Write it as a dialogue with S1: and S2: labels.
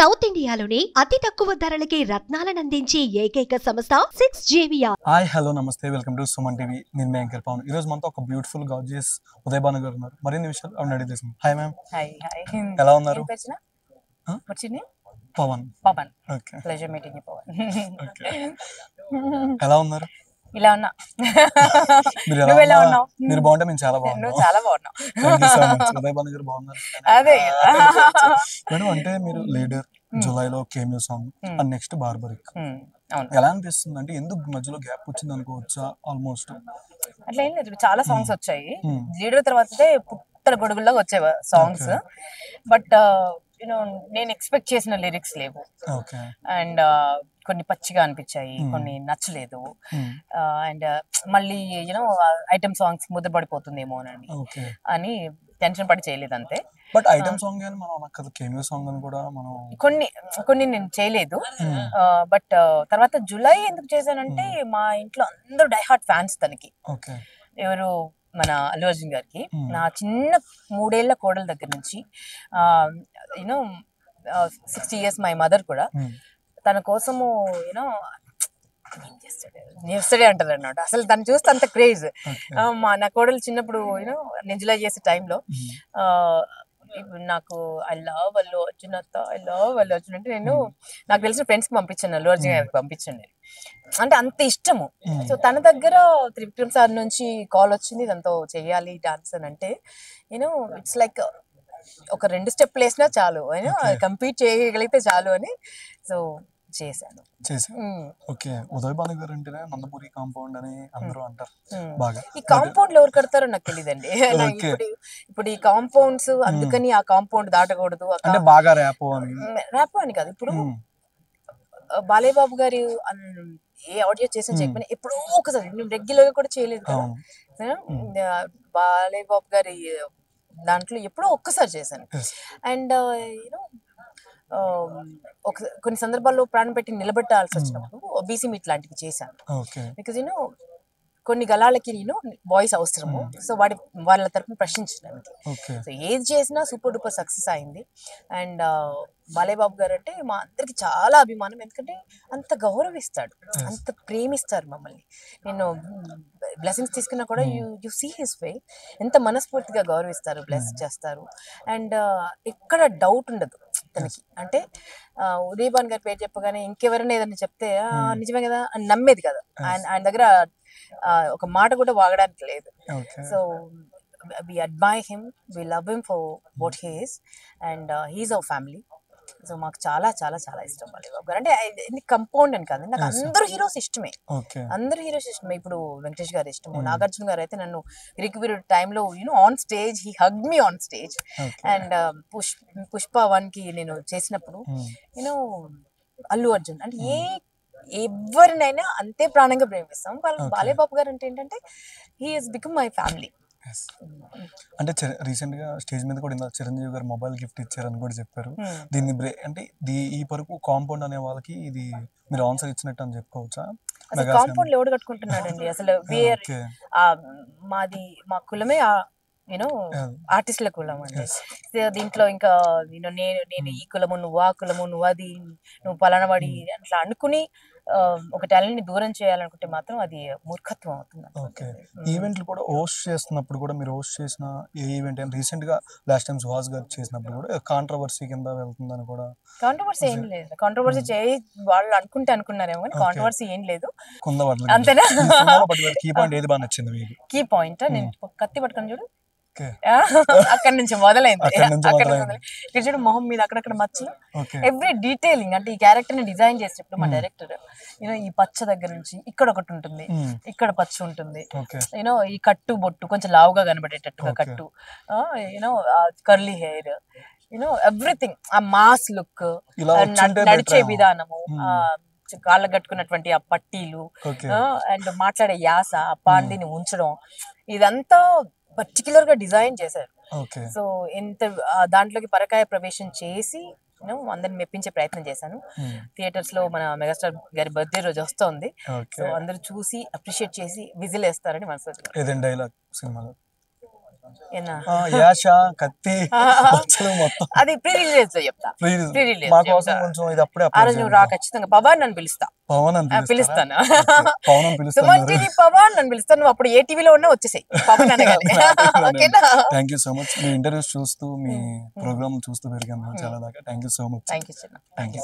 S1: South ఇండియాలోని అతి తక్కువ ధరలకి రత్నాలనందించే ఏకైక సంస్థ 6JVR.
S2: హాయ్ హలో నమస్తే వెల్కమ్ టు సుమన్ టీవీ. నేను మీ యాంకర్ పవన్. ఈ రోజు మనతో ఒక బ్యూటిఫుల్ గార్జియస్ ఉదయ్ భాను గారు ఉన్నారు. మరిన్ని విషయాలు ఆవిడ అడిగి తెలుసుకుందాం. Hi ma'am.
S3: Hi hi.
S2: ఎలా ఉన్నారు?
S3: Pavan.
S2: Pavan. Okay.
S3: Pleasure meeting you Pavan.
S2: Okay. ఎలా ఉన్నారు?
S3: ఇలా ఉన్నా.
S2: మీరు ఎలా ఉన్నావు? మీరు బాగుంటే నేను చాలా బాగున్నాను.
S3: నువ్వు చాలా బాగున్నావు.
S2: Thank you so much. Uday Bhanu garu బాగున్నారు.
S3: అదే
S2: మేడం, అంటే మీరు లీడర్, జులైలో cameo song and next Barbarik.
S3: అవును.
S2: ఎలా అనిపిస్తుంది? అంటే ఎందుకు మధ్యలో గ్యాప్ వచ్చింది అనుకోవచ్చా? ఆల్మోస్ట్
S3: అట్లా ఏం లేదు, చాలా సాంగ్స్ వచ్చాయి. లీడర్ తర్వాతే పుట్టల గొడుగుల్లో వచ్చాయి సాంగ్స్. బట్ యూనో నేను ఎక్స్పెక్ట్ చేసిన లిరిక్స్ లేవు. అండ్ కొన్ని పచ్చిగా అనిపించాయి, కొన్ని నచ్చలేదు. అండ్ మళ్ళీ యూనో ఐటమ్ సాంగ్స్ ముద్రపడిపోతుందేమో అని టెన్షన్ పడి చేయలేదు అంతే.
S2: బట్ ఐటమ్ సాంగ్ అని మనం అనక్కదు, కేమియో సాంగ్ అని కూడా మనం
S3: కొన్ని నేను చేయలేదు. బట్ తర్వాత జులై ఎందుకు చేశానంటే మా ఇంట్లో అందరూ డై హార్ట్ ఫ్యాన్స్ తనకి. ఎవరు మన అల్లు అర్జున్ గారికి. నా చిన్న 3 ఏళ్ల కోడల దగ్గర నుంచి యూనో 60 years మై మదర్ కూడా తన కోసము యూనో చేస్తాడే అంటారు అన్నమాట. అసలు తను చూస్తే అంత క్రేజ్. నా కోడలు చిన్నప్పుడు యూనో నేను జులై చేసే టైంలో నాకు ఐ లవ్ అల్లు అర్జున్ అత్త, ఐ లవ్ అల్లు అర్జున్ అంటే నేను నాకు తెలిసిన ఫ్రెండ్స్ కి పంపించాను, అల్లు అర్జున్ గారికి పంపించండి అంటే అంత ఇష్టము. సో తన దగ్గర త్రివిక్రమ్ సార్ నుంచి కాల్ వచ్చింది, తనతో చెయ్యాలి డాన్స్ అని అంటే నేను ఇట్స్ లైక్ ఒక 2 స్టెప్లు వేసినా చాలు, కంప్లీట్ చేయగలిగితే చాలు అని సో చేశాను.
S2: ఓకే. ఉదయ్ భాను గారు అంటేనే నందమూరి కాంపౌండ్ అని అందరూ అంటారు. బాగా
S3: ఈ కాంపౌండ్ ఎవరు కడతారో నాకు తెలియదండి. ఇప్పుడు ఈ కాంపౌండ్స్ అందుకని ఆ కాంపౌండ్ దాటకూడదు
S2: అంటే బాగా ర్యాపో
S3: అని కాదు. ఇప్పుడు బాలయ్య బాబు గారు ఏ ఆడియో చేసిన చెప్పిన ఎప్పుడో ఒకసారి, నేను రెగ్యులర్ గా కూడా చేయలేదు కదా. బాలయ్య బాబు గారి దాంట్లో ఎప్పుడో ఒక్కసారి చేశాను. అండ్ యూనో కొన్ని సందర్భాల్లో ప్రాణం పెట్టి నిలబెట్టాల్సి వచ్చినప్పుడు బీసీ మీట్ లాంటివి చేశాను. బికాజ్ యూనో కొన్ని గళాలకి నేను వాయిస్ అవసరము. సో వాళ్ళ తరపున ప్రశ్నించడానికి సో ఏది చేసినా సూపర్ డూపర్ సక్సెస్ అయింది. అండ్ బాలయ్య బాబు గారు అంటే మా అందరికి చాలా అభిమానం. ఎందుకంటే అంత గౌరవిస్తాడు, అంత ప్రేమిస్తారు మమ్మల్ని. నేను బ్లెస్సింగ్స్ తీసుకున్నా కూడా యు సీ హిస్ వే, ఎంత మనస్ఫూర్తిగా గౌరవిస్తారు, బ్లెస్ చేస్తారు. అండ్ ఎక్కడ డౌట్ ఉండదు తనకి. అంటే ఉదయ్ భాను గారి పేరు చెప్పగానే ఇంకెవరైనా ఏదైనా చెప్తే నిజమే కదా అని నమ్మేది కదా. ఆయన దగ్గర ఒక మాట కూడా వాగడానికి లేదు. So we admire him, we love him for what he is, and he's our family. So మాకు చాలా చాలా చాలా ఇష్టం బాలయ్య బాబు గారు అంటే. కంపౌండ్ అని కాదు, నాకు అందరూ హీరోస్ ఇష్టమే, అందరూ హీరోస్ ఇష్టమే. ఇప్పుడు వెంకటేష్ గారు ఇష్టము, నాగార్జున గారు అయితే నన్ను ఇరికి టైంలో you know on stage he hug me on stage. And Pushpa 1 కి నేను చేసినప్పుడు యూనో అల్లు అర్జున్ అంటే ఎవరినైనా అంతే ప్రాణంగా ప్రేమిస్తాం. బాలయ్య బాబు గారు అంటే ఏంటంటే he has become my family.
S2: అంటే రీసెంట్ గా స్టేజ్ మీద కూడా చిరంజీవి గారు మొబైల్ గిఫ్ట్ ఇచ్చారని కూడా చెప్పారు. దీన్ని అంటే ఈ వరకు కాంపౌండ్ అనే వాళ్ళకి ఇది మీరు ఆన్సర్ ఇచ్చినట్టు అని చెప్పుకోవచ్చా?
S3: కాంపౌండ్ ఎవడు కట్టుకుంటున్నాడండి అసలు? మా కులమే యూనో ఆర్టిస్టుల కులం అండి. దీంట్లో ఇంకా నేను ఈ కులము, నువ్వు ఆ కులము, నువ్వు అది, నువ్వు పలానవాడి అట్లా అనుకుని ఒక టాలెంట్ ని దూరం చేయాలనుకుంటే మాత్రం అది మూర్ఖత్వం అవుతుంది.
S2: ఓకే. ఈవెంట్లు కూడా హోస్ట్ చేస్తున్నప్పుడు కూడా మీరు హోస్ట్ చేసిన ఏ ఈవెంట్ అయినా రీసెంట్ గా లాస్ట్ టైం సుహాస్ గారు చేసినప్పుడు కూడా కాంట్రవర్సీ కింద వెళ్తుందని కూడా.
S3: కాంట్రవర్సీ ఏం లేదు, కాంట్రవర్సీ వాళ్ళు అనుకున్నారేమో కానీ కాంట్రవర్సీ ఏం లేదు. అంతేనా?
S2: కీ పాయింట్ ఏది బాగా నచ్చింది మీకు?
S3: కీ పాయింట్ నేను కత్తి పట్టుకొని చూడు, అక్కడ నుంచి మొదలైంది. ఇక్కడ చూడు మొహం మీద అక్కడక్కడ మచ్చలు, ఎవ్రీ డీటెయిలింగ్. అంటే ఈ క్యారెక్టర్ ని డిజైన్ చేసేటప్పుడు మా డైరెక్టర్ యూనో ఈ పచ్చ దగ్గర నుంచి ఇక్కడ ఒకటి ఉంటుంది, ఇక్కడ పచ్చ ఉంటుంది, యూనో ఈ కట్టు బొట్టు కొంచెం లావుగా కనబడేటట్టుగా కట్టు, you know curly hair, you know everything, ఆ మాస్ లుక్, నడిచే విధానము, కాళ్ళ కట్టుకున్నటువంటి ఆ పట్టీలు, అండ్ మాట్లాడే యాస, ఆ పాండిని ఉంచడం, ఇదంతా పర్టికులర్ గా డిజైన్ చేశారు. సో ఎంత దాంట్లోకి పరకాయ ప్రవేశం చేసి అందరిని మెప్పించే ప్రయత్నం చేశాను. థియేటర్స్ లో మన మెగాస్టార్ గారి బర్త్డే రోజు వస్తుంది. సో అందరూ చూసి అప్రిషియేట్ చేసి విజిల్ వేస్తారని మనసు.
S2: యాష కత్తి మొత్తం
S3: అది ప్రీ రిలీజ్ లో చెప్తా.
S2: మా కోసం కొంచెం ఇది అప్పుడే
S3: ఆ రోజు నువ్వు రా ఖచ్చితంగా. పవన్ నన్ను పిలుస్తా. పిలుస్తాను. సుమంటిని పవన్ నన్ను పిలుస్తాను. నువ్వు అప్పుడు ఏ టీవీలో ఉన్నా వచ్చేసాయి పవన్ అనగానే. ఓకేనా?
S2: Thank you so much. Me interviews చూస్తూ మీ ప్రోగ్రామ్ చూస్తూ పెరిగాను చాలా దాకా. Thank you so much.
S3: Thank you.